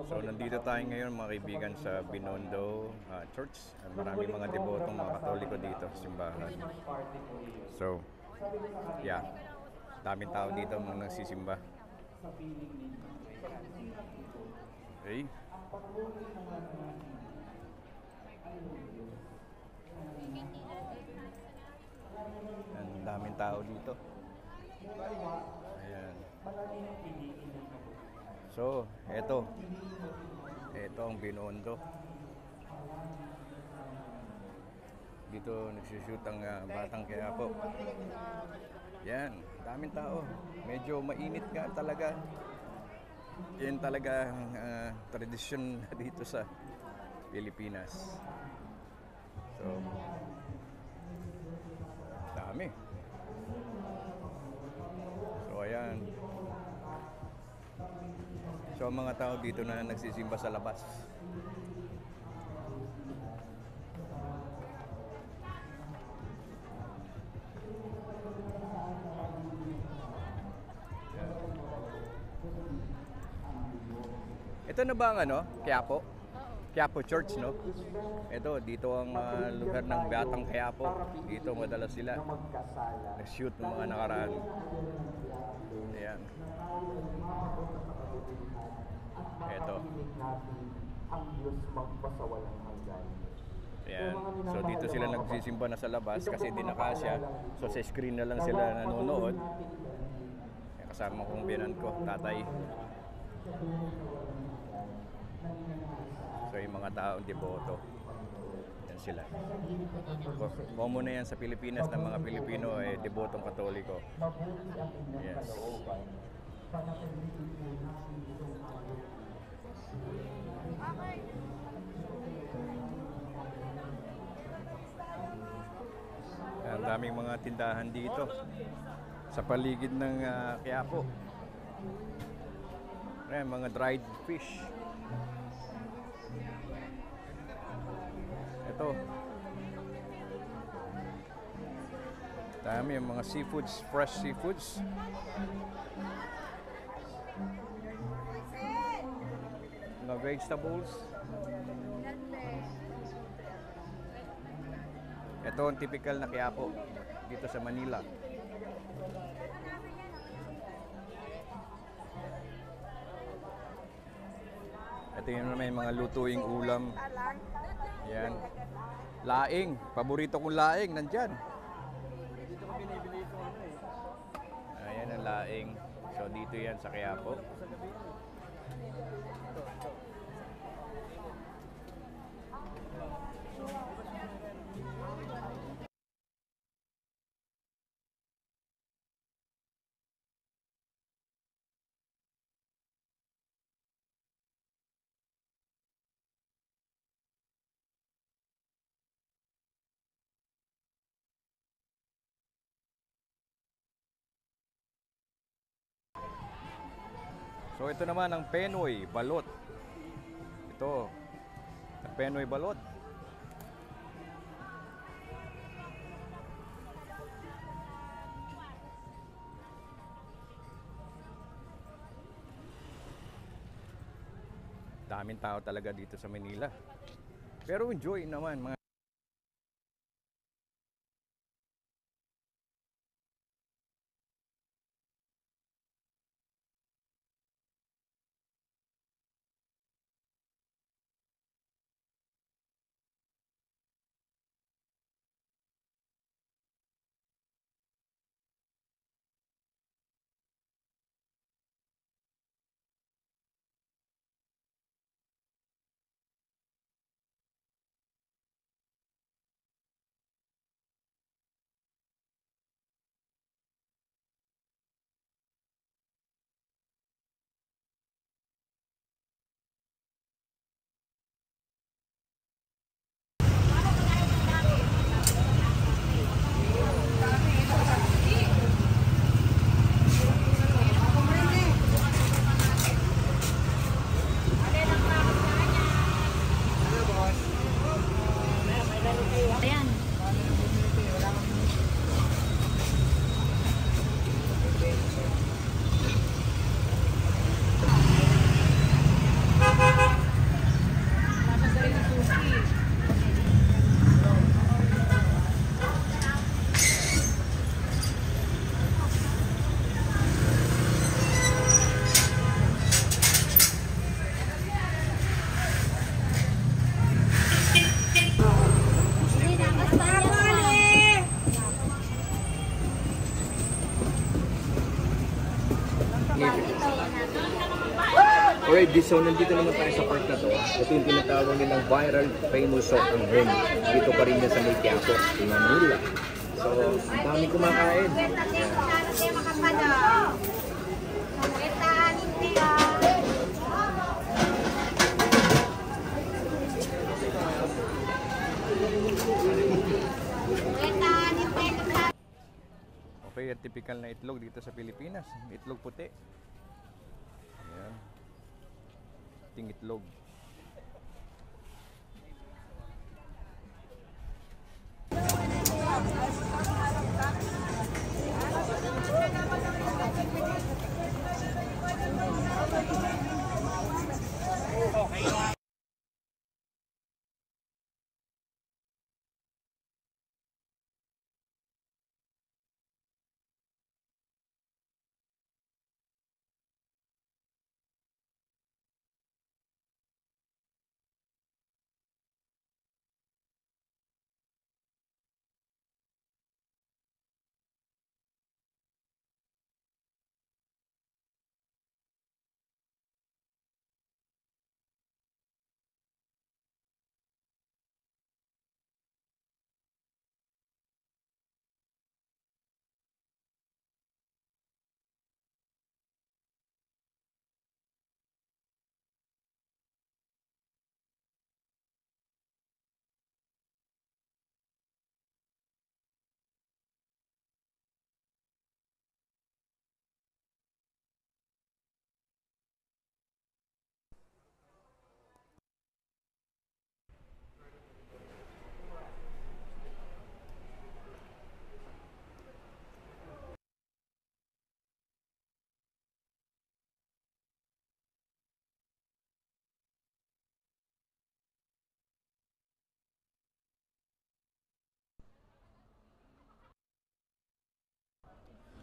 So nandito tayo ngayon mga kaibigan sa Binondo Church. Maraming mga debotong mga Katoliko dito sa simbahan. So, yeah. Daming tao dito mga nagsisimba. Okay. Ang daming tao dito. Ayan. So, eto. Ito ang Binondo. Dito nagsushoot ang Batang Quiapo. Yan, daming tao. Medyo mainit nga talaga. Yan talaga ang tradisyon dito sa Pilipinas. So, dami. So, ayan. So, ang mga tao dito na nagsisimba sa labas. Ito na ba ang ano? Quiapo? Quiapo Church, no? Ito, dito ang lugar ng Batang Quiapo. Dito madalas sila nag-shoot ng mga nakaraan. Ayan. Ito. Ayan. So dito sila nagsisimba na sa labas kasi di nakasya. So sa screen na lang sila nanonood. Kasama kong biyanan ko, tatay. So yung mga taong deboto, yan sila. Common na yan sa Pilipinas na mga Pilipino ay debotong Katoliko. Yes. Ang daming mga tindahan dito sa paligid ng Quiapo. Ayan, mga dried fish. Ito. Dami yung mga seafoods, fresh seafoods. Mga vegetables. Ito ang typical na Quiapo dito sa Manila. Ito yung may mga lutuing ulam. Yan. Laing. Paborito kong laing. Nandyan. Ayan ang laing. So dito yan sa Quiapo. So ito naman ang Penoy Balot. Ito, ang Penoy Balot. Daming tao talaga dito sa Manila. Pero enjoy naman mga Alright, so nandito naman tayo sa park na to. Ito yung tinatawag nilang viral famous Sotang Home. Dito pa rin yan sa May Quiapo, Manila. So, ang dami kumakain. Okay, typical na itlog dito sa Pilipinas. Itlog puti. Ayan. Ting itlog.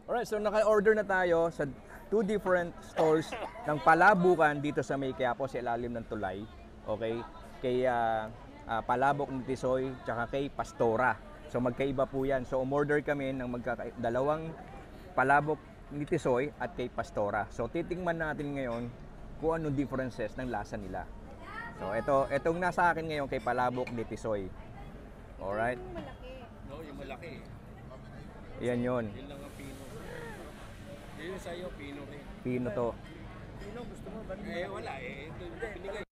Alright, so naka-order na tayo sa 2 different stores ng palabukan dito sa May Quiapo sa ilalim ng tulay. Okay? Kay Palabok ni Tisoy tsaka kay Pastora. So magkaiba po yan. So umorder kami ng dalawang Palabok ni Tisoy at kay Pastora. So titingnan natin ngayon kung anong differences ng lasa nila. So itong nasa akin ngayon kay Palabok ni Tisoy. Alright? Yung malaki. No, yung malaki. Yan yun. Yun lang ang pino. Yun sa'yo, pino rin. Pino to. Pino, gusto mo ba? Eh, wala eh. Ito yung binigay.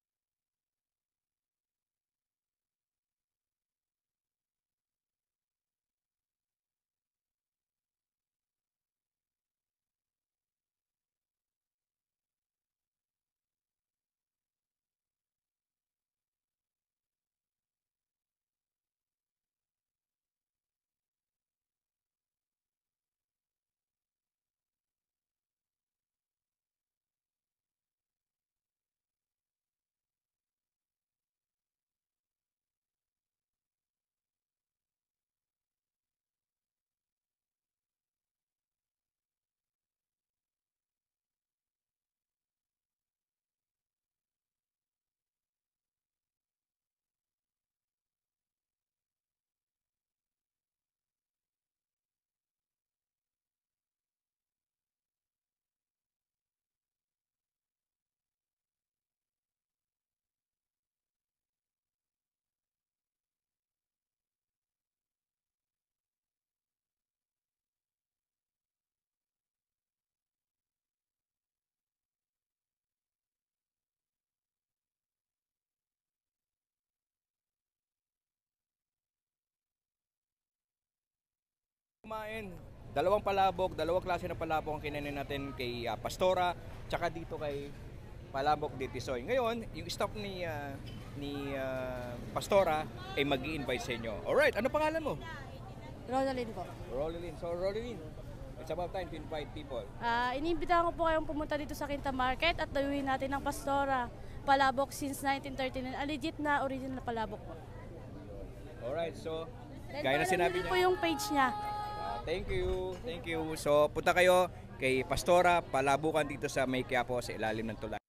Kumain. Dalawang palabok, dalawang klase ng palabok ang kinainin natin kay Pastora, tsaka dito kay Palabok de Tisoy. Ngayon, yung staff ni Pastora ay mag-i-invite sa inyo. Alright, ano pangalan mo? Rosaline po. Rolilin. So Rolilin, it's about time to invite people. Iniimbitahan ko po kayong pumunta dito sa Quinta Market at dayuhin natin ng Pastora. Palabok since 1939. Legit na original na palabok po. Alright, so gaya na sinabi niya niya. po yung page niya. Thank you. So punta kayo kay Pastora, Palabukan dito sa May Quiapo sa ilalim ng tulay.